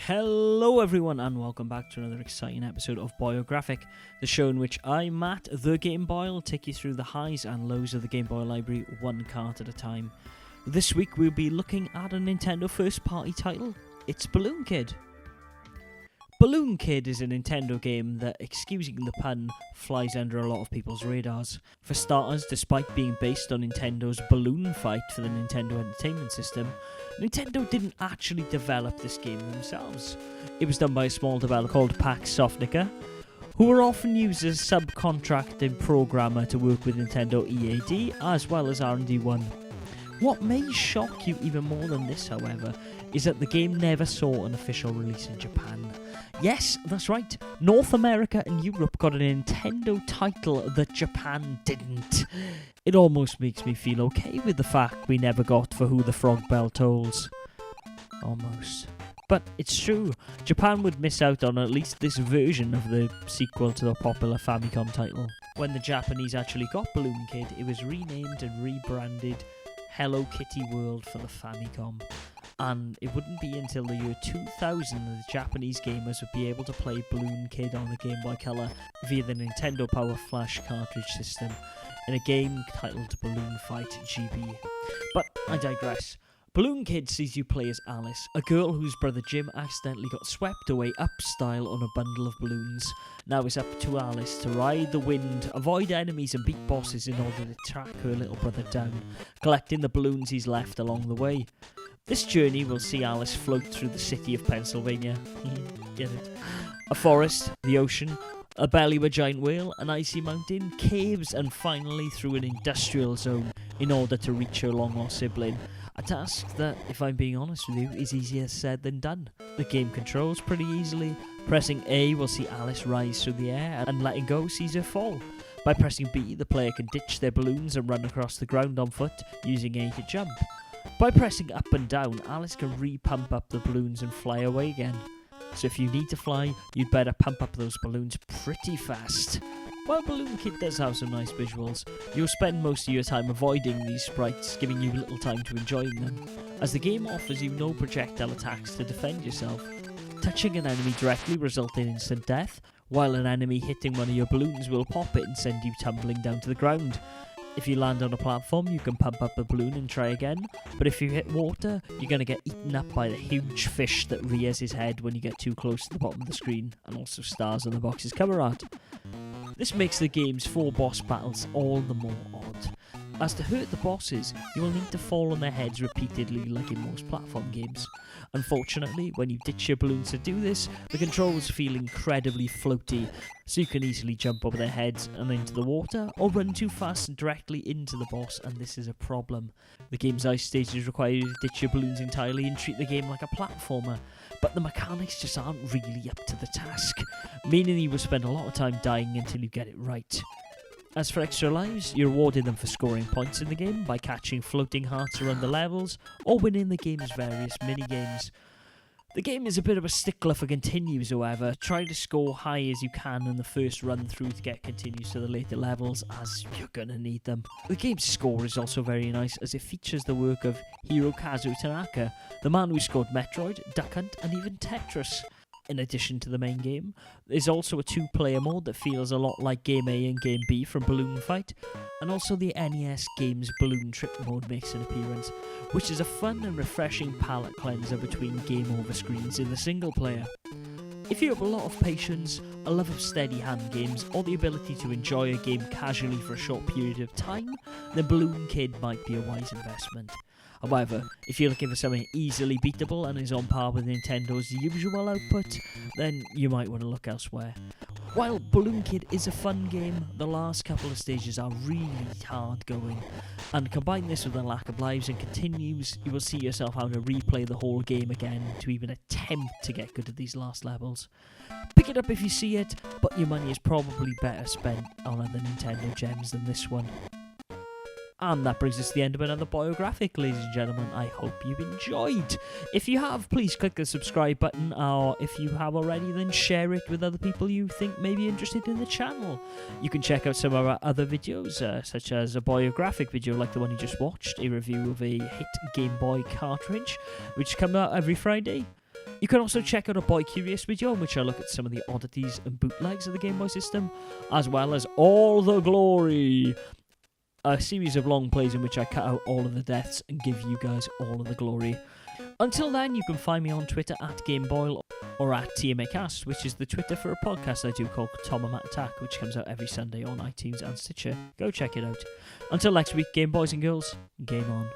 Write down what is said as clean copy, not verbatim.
Hello everyone and welcome back to another exciting episode of Boyographic, the show in which I, Matt, the Gameboy, will take you through the highs and lows of the Game Boy library one card at a time. This week we'll be looking at a Nintendo first party title. It's Balloon Kid. Balloon Kid is a Nintendo game that, excusing the pun, flies under a lot of people's radars. For starters, despite being based on Nintendo's Balloon Fight for the Nintendo Entertainment System, Nintendo didn't actually develop this game themselves. It was done by a small developer called Pax Softnica, who were often used as a subcontracting programmer to work with Nintendo EAD as well as R&D1. What may shock you even more than this, however, is that the game never saw an official release in Japan. Yes, that's right, North America and Europe got a Nintendo title that Japan didn't. It almost makes me feel okay with the fact we never got For Who the Frog Bell Tolls. Almost. But it's true, Japan would miss out on at least this version of the sequel to the popular Famicom title. When the Japanese actually got Balloon Kid, it was renamed and rebranded Hello Kitty World for the Famicom. And it wouldn't be until the year 2000 that the Japanese gamers would be able to play Balloon Kid on the Game Boy Color via the Nintendo Power Flash cartridge system in a game titled Balloon Fight GB. But I digress. Balloon Kid sees you play as Alice, a girl whose brother Jim accidentally got swept away up-style on a bundle of balloons. Now it's up to Alice to ride the wind, avoid enemies and beat bosses in order to track her little brother down, collecting the balloons he's left along the way. This journey will see Alice float through the city of Pennsylvania. Get it? A forest, the ocean, a belly of a giant whale, an icy mountain, caves, and finally through an industrial zone in order to reach her long-lost sibling. A task that, if I'm being honest with you, is easier said than done. The game controls pretty easily. Pressing A will see Alice rise through the air, and letting go sees her fall. By pressing B, the player can ditch their balloons and run across the ground on foot, using A to jump. By pressing up and down, Alice can re-pump up the balloons and fly away again. So if you need to fly, you'd better pump up those balloons pretty fast. While Balloon Kid does have some nice visuals, you'll spend most of your time avoiding these sprites, giving you little time to enjoying them, as the game offers you no projectile attacks to defend yourself. Touching an enemy directly results in instant death, while an enemy hitting one of your balloons will pop it and send you tumbling down to the ground. If you land on a platform, you can pump up the balloon and try again, but if you hit water, you're going to get eaten up by the huge fish that rears his head when you get too close to the bottom of the screen, and also stars on the box's cover art. This makes the game's 4 boss battles all the more odd. As to hurt the bosses, you will need to fall on their heads repeatedly like in most platform games. Unfortunately, when you ditch your balloons to do this, the controls feel incredibly floaty, so you can easily jump over their heads and into the water, or run too fast and directly into the boss, and this is a problem. The game's ice stages require you to ditch your balloons entirely and treat the game like a platformer, but the mechanics just aren't really up to the task, meaning you will spend a lot of time dying until you get it right. As for extra lives, you're rewarding them for scoring points in the game by catching floating hearts around the levels or winning the game's various mini-games. The game is a bit of a stickler for continues, however. Try to score high as you can in the first run through to get continues to the later levels, as you're gonna need them. The game's score is also very nice, as it features the work of Hirokazu Tanaka, the man who scored Metroid, Duck Hunt and even Tetris. In addition to the main game, there's also a 2-player mode that feels a lot like Game A and Game B from Balloon Fight, and also the NES game's Balloon Trip mode makes an appearance, which is a fun and refreshing palette cleanser between game over screens in the single player. If you have a lot of patience, a love of steady hand games, or the ability to enjoy a game casually for a short period of time, then Balloon Kid might be a wise investment. However, if you're looking for something easily beatable and is on par with Nintendo's usual output, then you might want to look elsewhere. While Balloon Kid is a fun game, the last couple of stages are really hard going, and combine this with the lack of lives and continues, you will see yourself having to replay the whole game again to even attempt to get good at these last levels. Pick it up if you see it, but your money is probably better spent on other Nintendo gems than this one. And that brings us to the end of another Boyographic, ladies and gentlemen. I hope you've enjoyed. If you have, please click the subscribe button, or if you have already, then share it with other people you think may be interested in the channel. You can check out some of our other videos, such as a Boyographic video like the one you just watched, a review of a hit Game Boy cartridge, which comes out every Friday. You can also check out a Boy Curious video in which I look at some of the oddities and bootlegs of the Game Boy system, as well as All the Glory, a series of long plays in which I cut out all of the deaths and give you guys all of the glory. Until then, you can find me on Twitter at Gameboy or at TMAcast, which is the Twitter for a podcast I do called Tom and Matt Attack, which comes out every Sunday on iTunes and Stitcher. Go check it out. Until next week, Game Boys and Girls, game on.